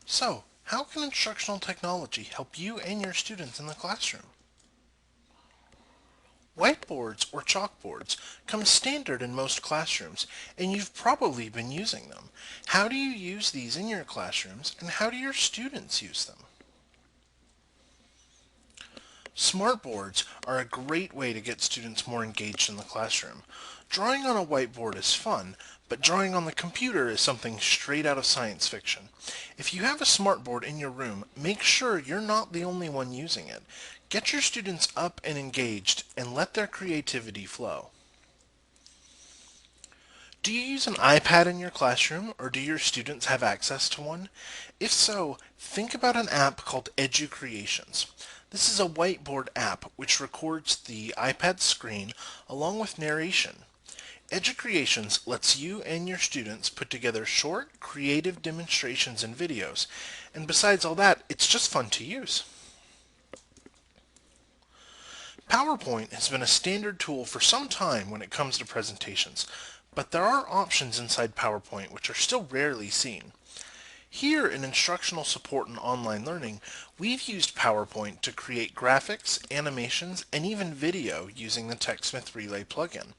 So, how can instructional technology help you and your students in the classroom? Whiteboards or chalkboards come standard in most classrooms, and you've probably been using them. How do you use these in your classrooms, and how do your students use them? Smartboards are a great way to get students more engaged in the classroom. Drawing on a whiteboard is fun, but drawing on the computer is something straight out of science fiction. If you have a smartboard in your room, make sure you're not the only one using it. Get your students up and engaged and let their creativity flow. Do you use an iPad in your classroom, or do your students have access to one? If so, think about an app called EduCreations. This is a whiteboard app which records the iPad screen along with narration. EduCreations lets you and your students put together short, creative demonstrations and videos, and besides all that, it's just fun to use. PowerPoint has been a standard tool for some time when it comes to presentations, but there are options inside PowerPoint which are still rarely seen. Here in Instructional Support and Online Learning, we've used PowerPoint to create graphics, animations, and even video using the TechSmith Relay plugin.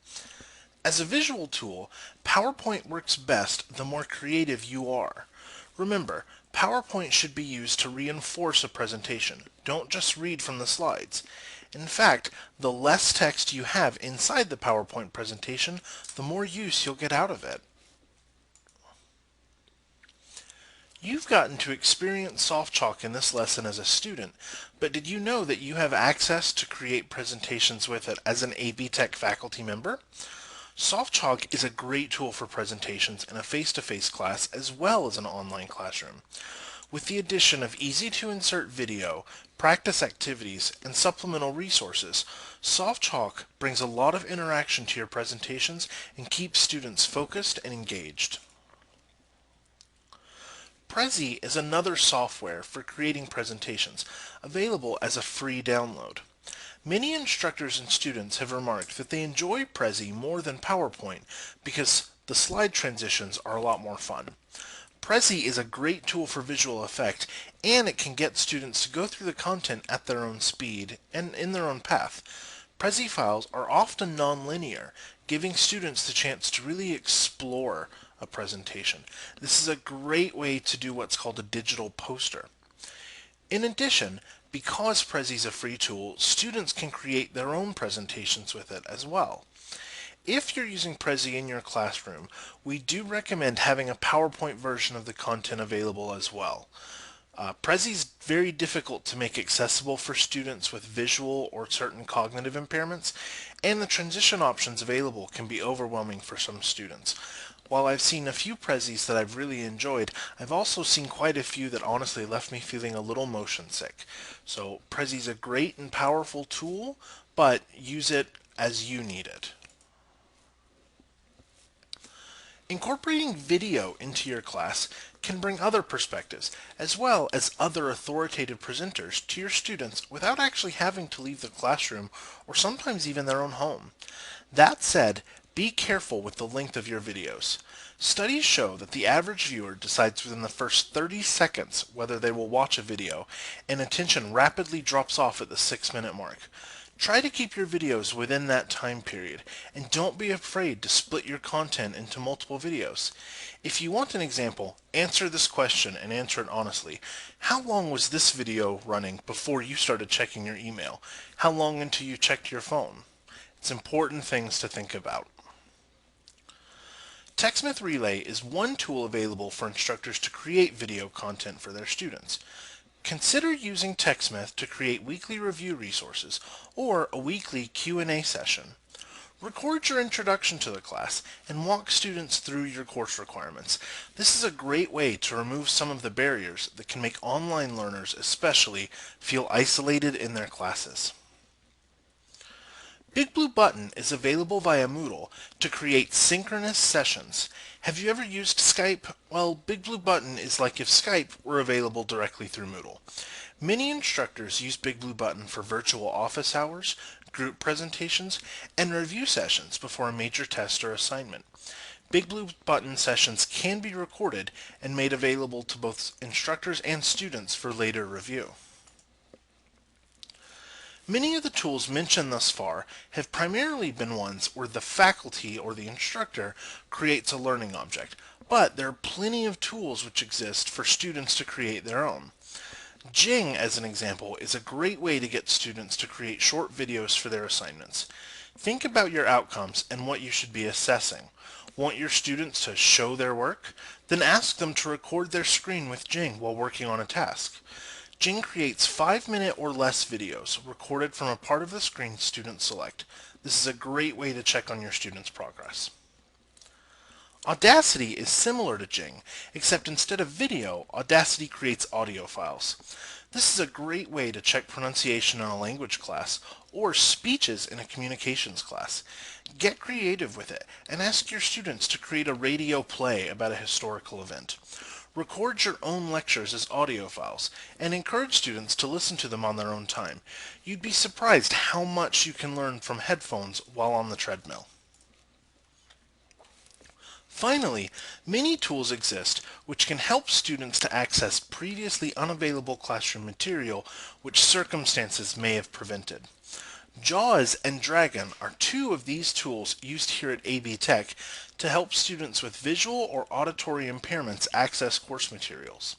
As a visual tool, PowerPoint works best the more creative you are. Remember, PowerPoint should be used to reinforce a presentation. Don't just read from the slides. In fact, the less text you have inside the PowerPoint presentation, the more use you'll get out of it. You've gotten to experience SoftChalk in this lesson as a student, but did you know that you have access to create presentations with it as an AB Tech faculty member? SoftChalk is a great tool for presentations in a face-to-face class as well as an online classroom. With the addition of easy-to-insert video, practice activities, and supplemental resources, SoftChalk brings a lot of interaction to your presentations and keeps students focused and engaged. Prezi is another software for creating presentations, available as a free download. Many instructors and students have remarked that they enjoy Prezi more than PowerPoint because the slide transitions are a lot more fun. Prezi is a great tool for visual effect, and it can get students to go through the content at their own speed and in their own path. Prezi files are often non-linear, giving students the chance to really explore a presentation. This is a great way to do what's called a digital poster. In addition, because Prezi is a free tool, students can create their own presentations with it as well. If you're using Prezi in your classroom, we do recommend having a PowerPoint version of the content available as well. Prezi is very difficult to make accessible for students with visual or certain cognitive impairments, and the transition options available can be overwhelming for some students. While I've seen a few Prezis that I've really enjoyed, I've also seen quite a few that honestly left me feeling a little motion sick. So Prezi's a great and powerful tool, but use it as you need it. Incorporating video into your class can bring other perspectives, as well as other authoritative presenters to your students without actually having to leave the classroom or sometimes even their own home. That said, be careful with the length of your videos. Studies show that the average viewer decides within the first 30 seconds whether they will watch a video, and attention rapidly drops off at the 6-minute mark. Try to keep your videos within that time period, and don't be afraid to split your content into multiple videos. If you want an example, answer this question and answer it honestly. How long was this video running before you started checking your email? How long until you checked your phone? It's important things to think about. TechSmith Relay is one tool available for instructors to create video content for their students. Consider using TechSmith to create weekly review resources or a weekly Q&A session. Record your introduction to the class and walk students through your course requirements. This is a great way to remove some of the barriers that can make online learners especially feel isolated in their classes. Big Blue Button is available via Moodle to create synchronous sessions. Have you ever used Skype? Well, Big Blue Button is like if Skype were available directly through Moodle. Many instructors use Big Blue Button for virtual office hours, group presentations, and review sessions before a major test or assignment. Big Blue Button sessions can be recorded and made available to both instructors and students for later review. Many of the tools mentioned thus far have primarily been ones where the faculty or the instructor creates a learning object, but there are plenty of tools which exist for students to create their own. Jing, as an example, is a great way to get students to create short videos for their assignments. Think about your outcomes and what you should be assessing. Want your students to show their work? Then ask them to record their screen with Jing while working on a task. Jing creates 5-minute or less videos recorded from a part of the screen students select. This is a great way to check on your students' progress. Audacity is similar to Jing, except instead of video, Audacity creates audio files. This is a great way to check pronunciation in a language class or speeches in a communications class. Get creative with it and ask your students to create a radio play about a historical event. Record your own lectures as audio files and encourage students to listen to them on their own time. You'd be surprised how much you can learn from headphones while on the treadmill. Finally, many tools exist which can help students to access previously unavailable classroom material which circumstances may have prevented. JAWS and Dragon are two of these tools used here at AB Tech to help students with visual or auditory impairments access course materials.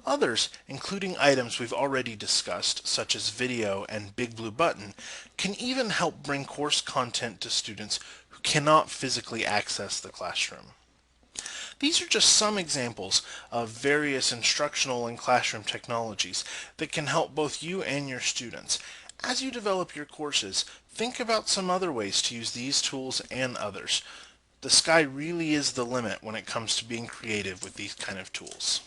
Others, including items we've already discussed, such as video and Big Blue Button, can even help bring course content to students who cannot physically access the classroom. These are just some examples of various instructional and classroom technologies that can help both you and your students. As you develop your courses, think about some other ways to use these tools and others. The sky really is the limit when it comes to being creative with these kind of tools.